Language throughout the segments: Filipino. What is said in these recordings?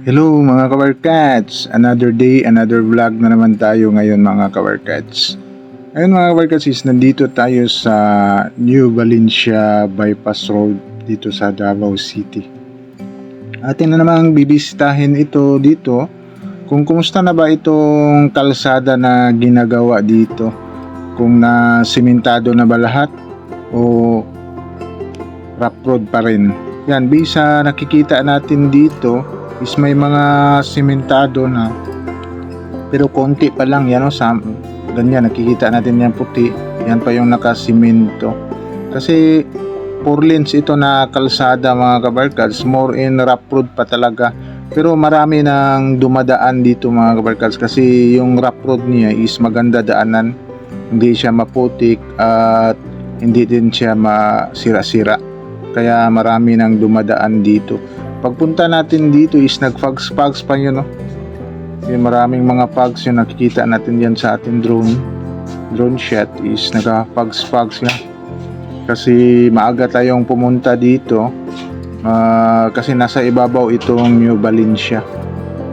Hello mga kabarkats! Another day, another vlog na naman tayo ngayon mga kabarkats. Ngayon mga kabarkats is nandito tayo sa New Valencia Bypass Road dito sa Davao City. Atin na namang bibisitahin ito dito kung kumusta na ba itong kalsada na ginagawa dito. Kung na simentado na ba lahat o rough road pa rin. Yan, bisa nakikita natin dito is may mga simentado na pero konti pa lang yan o ganyan nakikita natin yan puti, yan pa yung nakasimento kasi 4 lanes ito na kalsada mga kabarkads, more in rough road pa talaga, pero marami nang dumadaan dito mga kabarkads kasi yung rough road niya is maganda daanan, hindi siya maputik at hindi din siya masira-sira, kaya marami nang dumadaan dito. Pagpunta natin dito is nag-fogs pa yun, no? Yung maraming mga fogs yung nakikita natin yan sa ating drone shot is naka-fogs na kasi maaga tayong pumunta dito kasi nasa ibabaw itong New Valencia.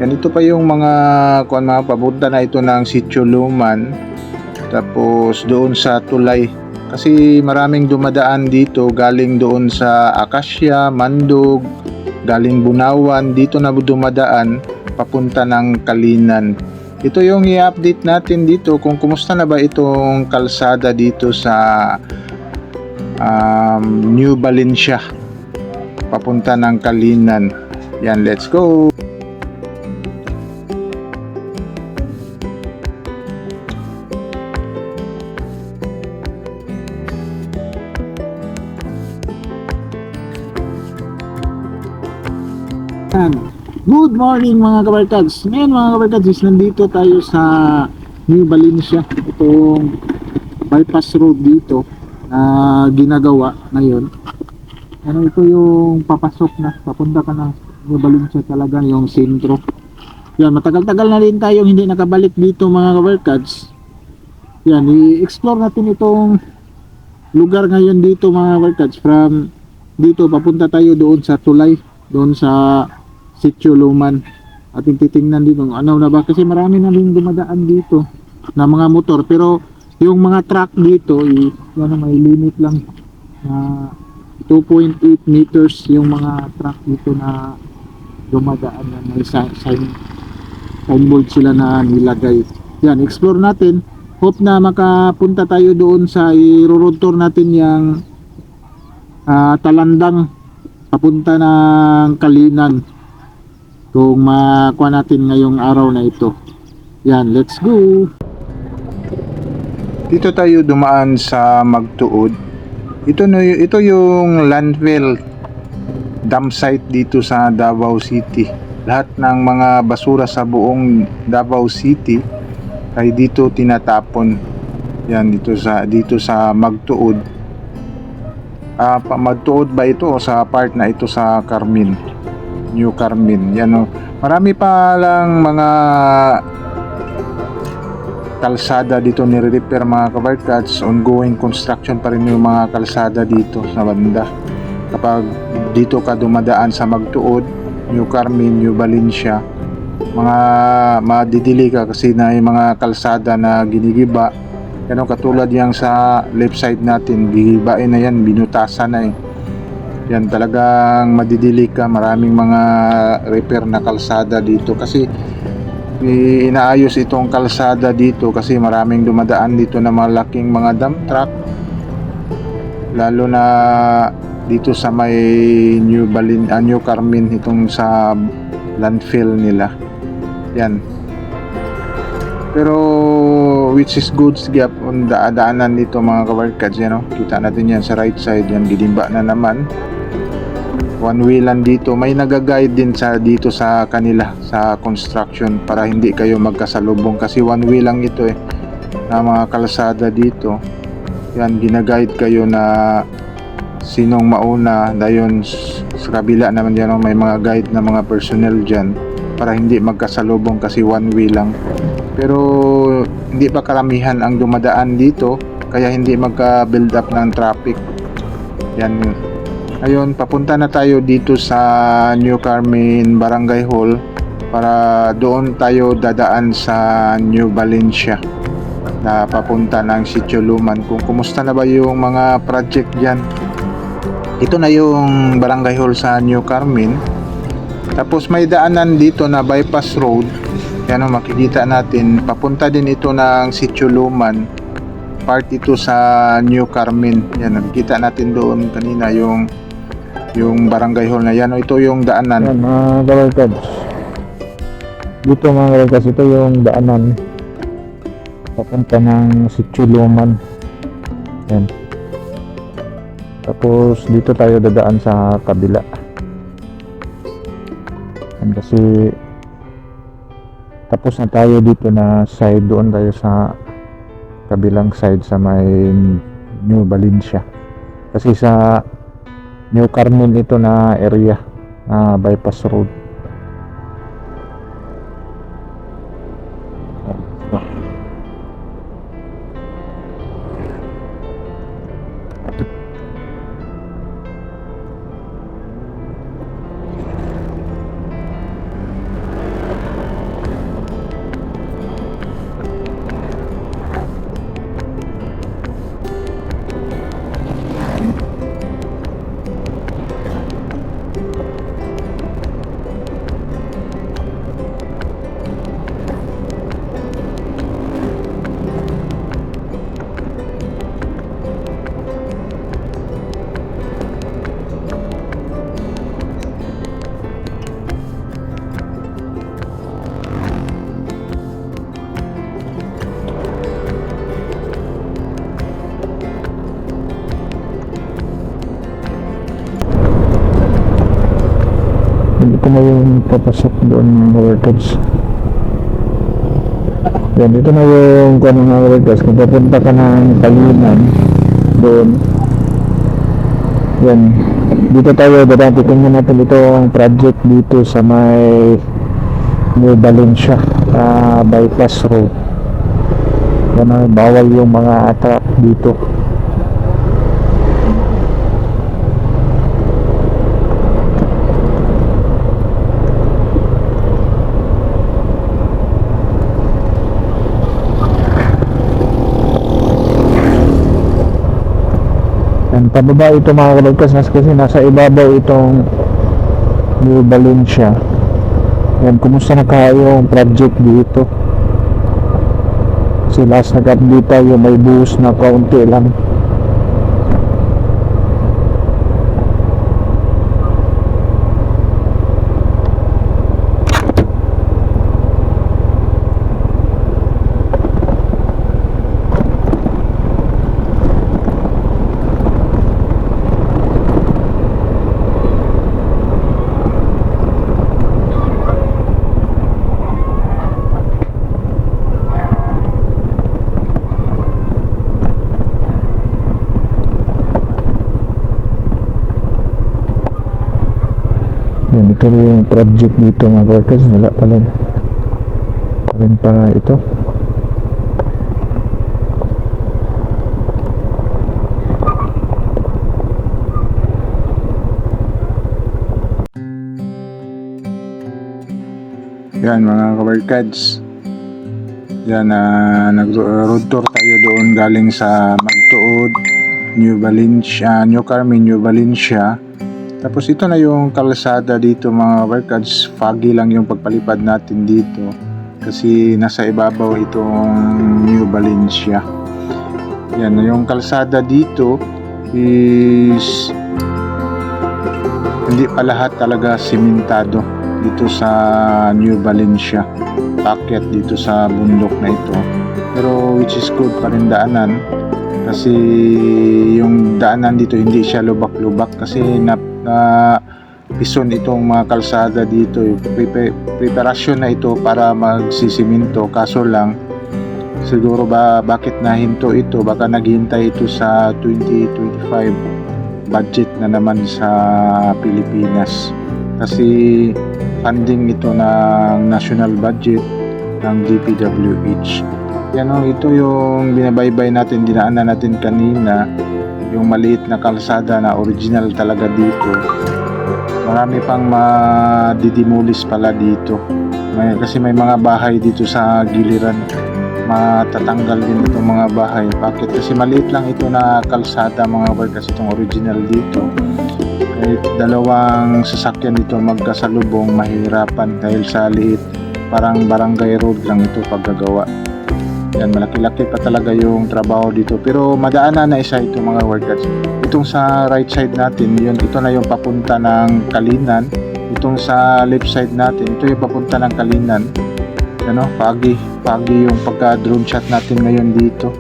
Yan, ito pa yung mga papunta na ito ng Sitio Luman, tapos doon sa Tulay kasi maraming dumadaan dito galing doon sa Acacia, Mandog, galing Bunawan, dito na dumadaan papunta ng Kalinan. Ito yung i-update natin dito kung kumusta na ba itong kalsada dito sa New Valencia papunta ng Kalinan. Yan, let's go! Good morning mga kabarkads. Ngayon mga kabarkads, nandito tayo sa New Valencia. Itong bypass road dito na ginagawa ngayon. Ano, ito yung papasok na, papunta ka na New Valencia talaga, yung sentro. Yan, matagal-tagal na rin tayong hindi nakabalik dito mga kabarkads. Yan, i-explore natin itong lugar ngayon dito mga kabarkads. From dito papunta tayo doon sa Tulay, doon sa Sitio Luman. Ating titingnan dito ano na ba, kasi marami na rin dumadaan dito na mga motor, pero yung mga truck dito yan, may limit lang na 2.8 meters yung mga truck dito na dumadaan na may signboard sila na nilagay. Yan, explore natin, hope na makapunta tayo doon sa i-road tour natin yung Talandang papunta ng Kalinan kung makuha natin ngayong araw na ito. Yan, let's go! Dito tayo dumaan sa Magtuod. Ito yung landfill dump site dito sa Davao City. Lahat ng mga basura sa buong Davao City ay dito tinatapon. Yan, dito sa Magtuod. Magtuod ba ito o sa part na ito sa Carmen? New Carmen. Yan, marami pa lang mga kalsada dito nire-repair mga kabarkads. Ongoing construction pa rin yung mga kalsada dito sa banda. Kapag dito ka dumadaan sa Magtuod, New Carmen, New Valencia, mga madidili ka kasi na yung mga kalsada na ginigiba. Yan, katulad yang sa left side natin, gigibain na yan, binutasan na eh. Yan, talagang madidili ka, maraming mga repair na kalsada dito kasi inaayos itong kalsada dito kasi maraming dumadaan dito na malaking mga dump truck, lalo na dito sa may New Carmen, itong sa landfill nila. Yan, pero which is good gap on daanan dito mga kabarkads. Yan, kita natin yan sa right side, yan gidimba na naman. One way lang dito, may nagaguide din dito sa kanila sa construction para hindi kayo magkasalubong kasi one way lang ito na mga kalsada dito. Yan, ginaguide kayo na sinong mauna, dayon sa kabila naman yan may mga guide na mga personnel dyan para hindi magkasalubong kasi one way lang, pero hindi pa karamihan ang dumadaan dito kaya hindi magka-build up ng traffic. Yan, Ayun, papunta na tayo dito sa New Carmen Barangay Hall. para doon tayo dadaan sa New Valencia na papunta ng Sitio Luman. Kung kumusta na ba yung mga project dyan. Ito na yung barangay hall sa New Carmen. Tapos may daanan dito na bypass road. Yan o, makikita natin. Papunta din ito ng Sitio Luman. Part ito sa New Carmen. Yan, nakikita natin doon kanina yung barangay hall na yan. O, ito yung daanan. Yan mga kabarkads. Dito mga kabarkads, ito yung daanan papunta ng Sitio Luman. Yan. Tapos dito tayo dadaan sa kabila. Yan, kasi tapos na tayo dito na side, doon tayo sa kabilang side sa may New Valencia. Kasi sa New Carmen ito na area na bypass road. Hindi ko na yung papasok doon mga workers. Yan, dito na yung mga workers. Kung papunta ka ng Talinan doon, yan, dito tayo dadaan. Tingnan natin itong project dito sa may New Valencia bypass road. Yan, bawal yung mga truck dito. Yan, pababa ito mga kabarkas kasi nasa ibabaw itong New Valencia. Yan, kumusta na kayong project dito? Kasi last nag-update tayo, may buhos na kaunti lang. Yan, ito yung project dito mga workers. Wala pa rin para ito. Yan mga kabarkads. Yan, nag-road tour tayo doon galing sa Magtuod, New Valencia, New Carmen, New Valencia. Tapos ito na yung kalsada dito mga kabarkads. Foggy lang yung pagpalipad natin dito kasi nasa ibabaw itong New Valencia. Yan, yung kalsada dito is hindi pa lahat talaga simentado dito sa New Valencia. Paakyat dito sa bundok na ito, pero which is good pa rin daanan kasi yung daanan dito hindi siya lubak-lubak kasi pison itong mga kalsada dito. Preparasyon na ito para magsisiminto, kaso lang siguro bakit nahinto ito, baka naghintay ito sa 2025 budget na naman sa Pilipinas kasi funding ito ng national budget ng DPWH. Yan o, ito yung binabaybay natin, dinaanan natin kanina, yung maliit na kalsada na original talaga dito. Marami pang madidimulis pala dito. Kasi may mga bahay dito sa giliran, matatanggal din itong mga bahay. Bakit? Kasi maliit lang ito na kalsada mga kabarkas, itong original dito. Kahit dalawang sasakyan dito magkasalubong, mahirapan dahil sa liit. Parang barangay road lang ito paggagawa. Yan, malaki-laki pa talaga yung trabaho dito. Pero madaanan na isa ito mga workers. Itong sa right side natin, ito na yung papunta ng Kalinan. Itong sa left side natin, ito yung papunta ng Kalinan. Ano, pagi yung pagka-drone shot natin ngayon dito.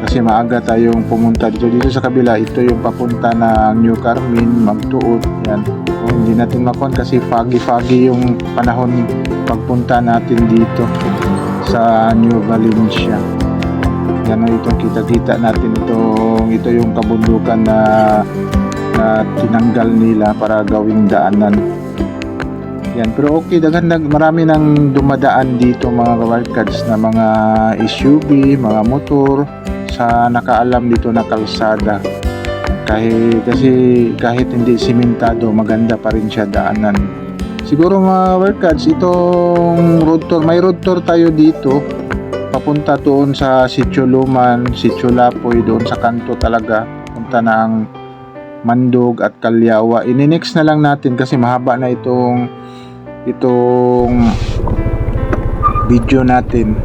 Kasi maaga tayong pumunta dito. Dito sa kabila, ito yung papunta ng New Carmen, Magtuod. Yan. Hindi natin makuha kasi foggy yung panahon pagpunta natin dito sa New Valencia. Yan, itong kita-kita natin ito yung kabundukan na tinanggal nila para gawing daanan. Yan, pero okay, marami nang dumadaan dito mga kabarkads na mga SUV, mga motor sa nakaalam dito na kalsada. Kasi kahit hindi simentado, maganda pa rin siya daanan. Siguro mga kabarkads, itong road tour, may road tour tayo dito papunta doon sa Sitio Luman, Sitio Lapoy, doon sa kanto talaga, punta ng Mandog at Kalyawa. Ini-next na lang natin kasi mahaba na itong video natin.